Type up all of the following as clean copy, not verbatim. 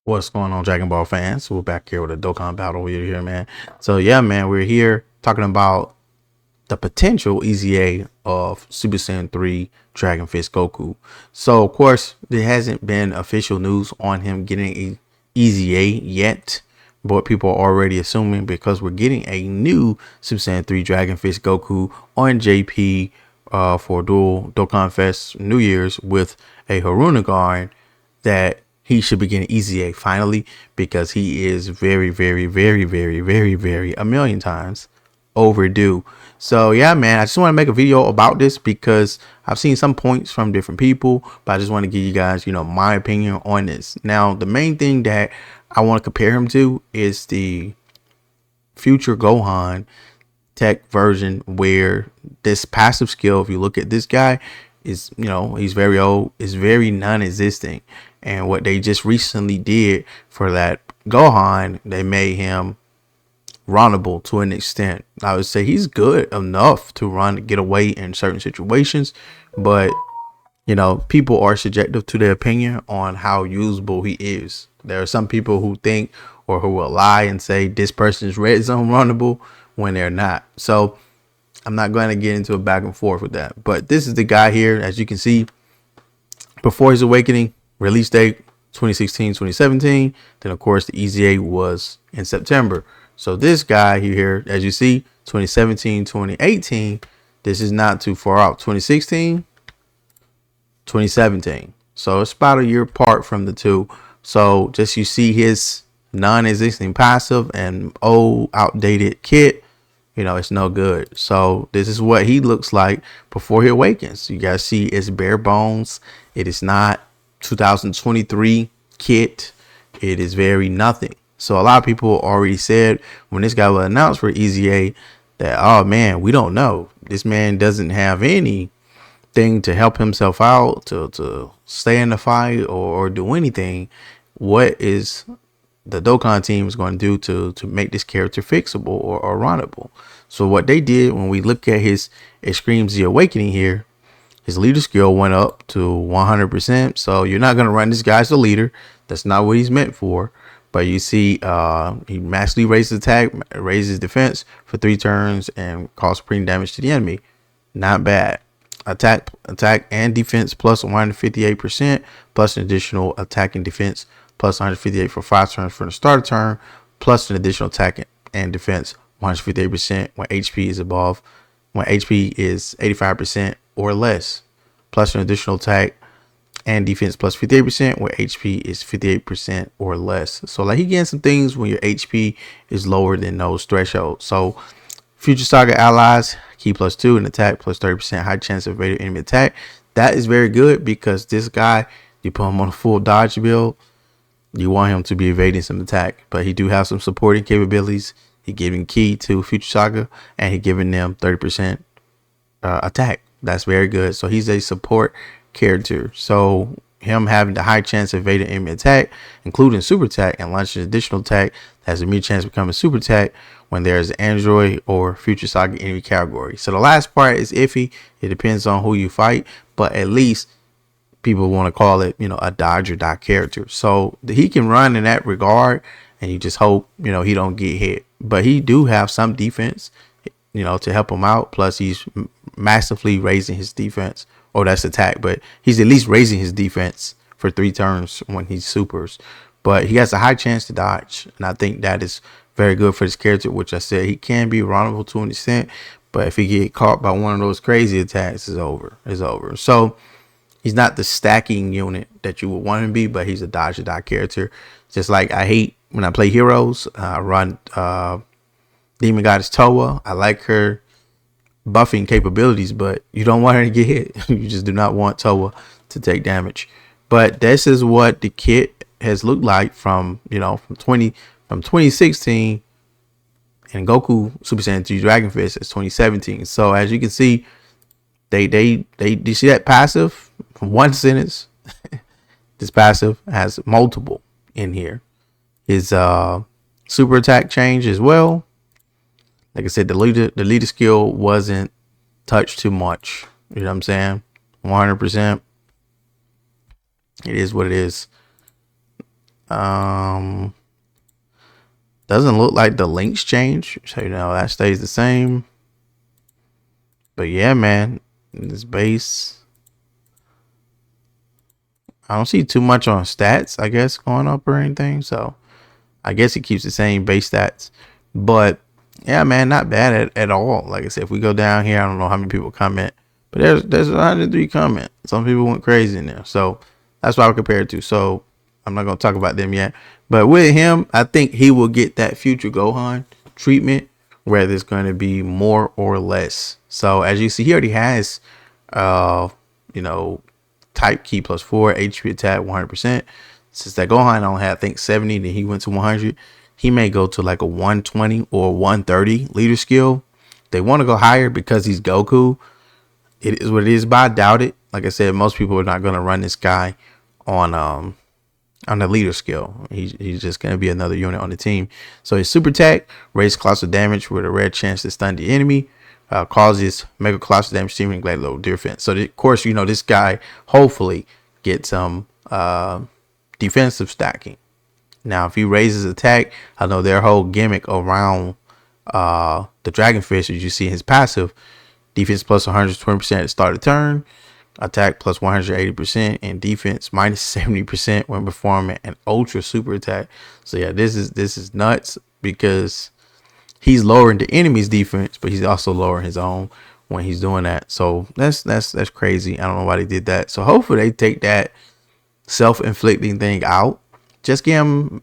What's going on, Dragon Ball fans? We're back here with a Dokkan battle here, man. So yeah, man, we're here talking about the potential EZA of Super Saiyan 3 Dragon Fist Goku. So of course, there hasn't been official news on him getting a EZA yet, but people are already assuming because we're getting a new Super Saiyan 3 Dragon Fist Goku on JP for dual DRAGONFIST New Year's with a Haruna guard that he should be getting EZA finally, because he is very a million times overdue. So yeah, man, I just want to make a video about this because I've seen some points from different people, but I just want to give you guys, my opinion on this. Now, the main thing that I want to compare him to is the future Gohan tech version, where this passive skill, if you look at this guy, is, he's very old, is very non-existent. And what they just recently did for that Gohan, they made him runnable to an extent. I would say he's good enough to get away in certain situations, but people are subjective to their opinion on how usable he is. There are some people who think, or who will lie and say this person's red zone runnable when they're not. So I'm not going to get into a back and forth with that. But this is the guy here, as you can see, before his awakening, release date 2016, 2017. Then of course the EZA was in September. So this guy here, as you see, 2017, 2018, this is not too far out. 2016, 2017. So it's about a year apart from the two. So just you see his non-existing passive and old outdated kit, it's no good. So this is what he looks like before he awakens. You guys see it's bare bones. It is not 2023 kit. It is very nothing. So a lot of people already said when this guy was announced for EZA that, oh man, we don't know. This man doesn't have anything to help himself out, to stay in the fight or do anything. What is the Dokkan team is going to do to make this character fixable or runnable? So what they did, when we look at his Extreme Z Awakening here, his leader skill went up to 100%. So you're not going to run this guy as a leader. That's not what he's meant for. But you see, he massively raises attack, raises defense for 3 turns, and causes supreme damage to the enemy. Not bad. Attack and defense plus 158%, plus an additional attack and defense plus 158 for 5 turns for the start of turn, plus an additional attack and defense 158% when HP is above, when HP is 85% or less, plus an additional attack and defense plus 58% where HP is 58% or less. So like he getting some things when your HP is lower than those thresholds. So Future Saga allies, key +2 and attack plus 30% high chance of evading enemy attack. That is very good because this guy, you put him on a full dodge build, you want him to be evading some attack, but he do have some supporting capabilities. He giving key to Future Saga, and he giving them 30% attack. That's very good. So he's a support character. So him having the high chance of evading enemy attack, including super attack, and launching additional attack that has a immediate chance of becoming super attack when there's an Android or Future Saga enemy category. So the last part is iffy. It depends on who you fight, but at least people want to call it, a dodge or die character. So he can run in that regard, and you just hope, he don't get hit. But he do have some defense, to help him out. Plus he's massively raising his defense. Oh, that's attack, but he's at least raising his defense for 3 turns when he supers. But he has a high chance to dodge, and I think that is very good for this character, which I said he can be runnable to an extent, but if he get caught by one of those crazy attacks, it's over. It's over. So he's not the stacking unit that you would want him to be, but he's a dodge or die character. Just like I hate when I play heroes, I run Demon Goddess Toa. I like her buffing capabilities, but you don't want her to get hit. You just do not want Toa to take damage. But this is what the kit has looked like from 2016, and Goku Super Saiyan 3 Dragon Fist is 2017. So as you can see, they you see that passive from one sentence. This passive has multiple in here. His super attack change as well. Like I said, the leader skill wasn't touched too much. You know what I'm saying? 100%. It is what it is. Doesn't look like the links change, so that stays the same. But yeah, man, this base, I don't see too much on stats, I guess, going up or anything. So I guess it keeps the same base stats. But yeah, man, not bad at all. Like I said, if we go down here, I don't know how many people comment, but there's 103 comment. Some people went crazy in there. So that's what I would compare it to. So I'm not gonna talk about them yet. But with him, I think he will get that future Gohan treatment, where there's going to be more or less. So as you see, he already has, you know, type key +4, HP attack 100%. Since that Gohan only had, I think, 70, then he went to 100. He may go to like a 120 or 130 leader skill. They want to go higher because he's Goku. It is what it is, but I doubt it. Like I said, most people are not going to run this guy on the leader skill. He's just going to be another unit on the team. So his super attack raises colossal damage with a rare chance to stun the enemy. Causes mega colossal damage, streaming glad low defense. So of course, this guy hopefully gets some defensive stacking. Now, if he raises attack, I know their whole gimmick around the Dragonfish, as you see his passive, defense plus 120% at the start of the turn, attack plus 180%, and defense minus 70% when performing an ultra super attack. So yeah, this is nuts because he's lowering the enemy's defense, but he's also lowering his own when he's doing that. So that's crazy. I don't know why they did that. So hopefully they take that self-inflicting thing out. Just get him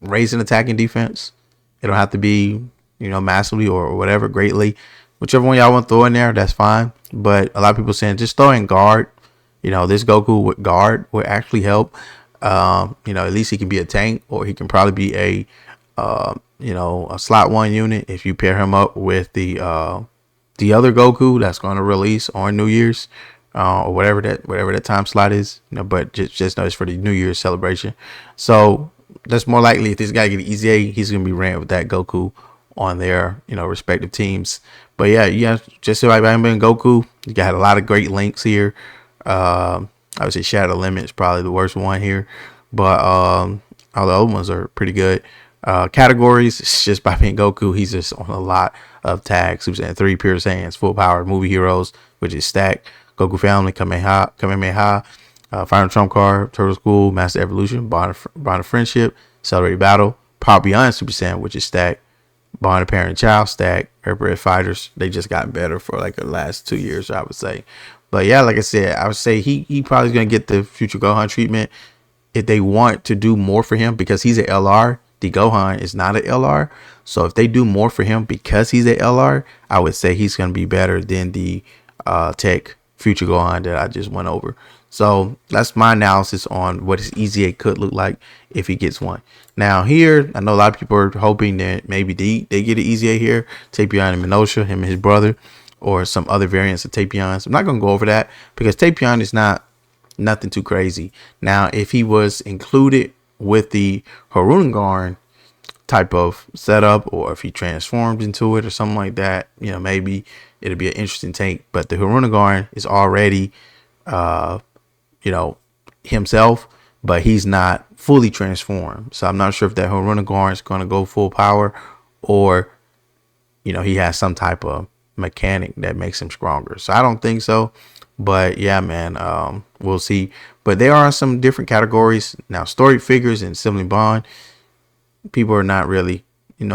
raising attacking defense. It don't have to be, massively or whatever, greatly. Whichever one y'all want to throw in there, that's fine. But a lot of people saying just throw in guard. This Goku with guard would actually help. At least he can be a tank, or he can probably be a slot 1 unit if you pair him up with the other Goku that's going to release on New Year's. Or whatever that time slot is, but just know it's for the New Year's celebration. So that's more likely if this guy get an EZA, he's gonna be ran with that Goku on their respective teams. But yeah, just so I've been Goku, you got a lot of great links here. I would say Shadow Limit is probably the worst one here, but all the other ones are pretty good. Categories, it's just by being Goku, he's just on a lot of tags. Super Saiyan 3, Pure Saiyans, Full Power, Movie Heroes, which is stacked. Goku Family, Kamehameha, Final Trump Card, Turtle School, Master Evolution, Bond of Friendship, Accelerated Battle, Power Beyond Super Saiyan, which is stacked, Bond of Parent and Child, stacked, Airbrand Fighters. They just got better for like the last 2 years, I would say. But yeah, like I said, I would say he probably is going to get the future Gohan treatment if they want to do more for him because he's an LR. The Gohan is not an LR. So if they do more for him because he's an LR, I would say he's going to be better than the tech future Gohan that I just went over. So that's my analysis on what his EZA could look like if he gets one. Now here, I know a lot of people are hoping that maybe they get an EZA here, Tapion and Minosha, him and his brother, or some other variants of Tapions. I'm not going to go over that because Tapion is nothing too crazy. Now, if he was included with the Harungarn type of setup, or if he transformed into it or something like that, maybe it'll be an interesting take. But the Harungarn is already himself, but he's not fully transformed. So I'm not sure if that Harungarn is going to go full power, or he has some type of mechanic that makes him stronger. So I don't think so. But yeah, man, we'll see. But there are some different categories now. Story figures and sibling bond, people are not really,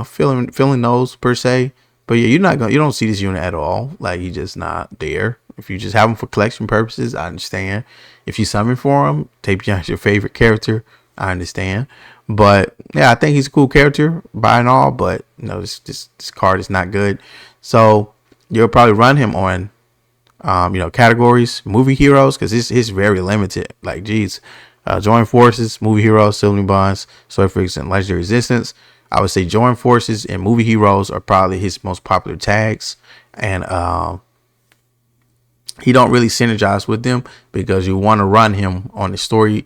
feeling those per se. But yeah, you don't see this unit at all. Like, he's just not there. If you just have him for collection purposes, I understand. If you summon for him, Tapion is your favorite character, I understand. But yeah, I think he's a cool character by and all. But this card is not good. So you'll probably run him on categories, movie heroes, because it's very limited. Like, geez, join forces, movie heroes, sibling bonds, story figures, and legendary resistance. I would say join forces and movie heroes are probably his most popular tags, and he don't really synergize with them because you want to run him on the story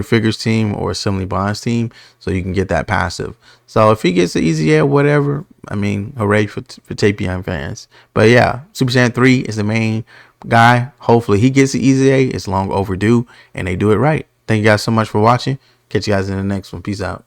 figures team or assembly bonds team so you can get that passive. So if he gets the EZA or whatever, I mean, hooray for Tapion fans. But yeah, Super Saiyan 3 is the main guy. Hopefully he gets the EZA. It's long overdue and they do it right. Thank you guys so much for watching. Catch you guys in the next one. Peace out.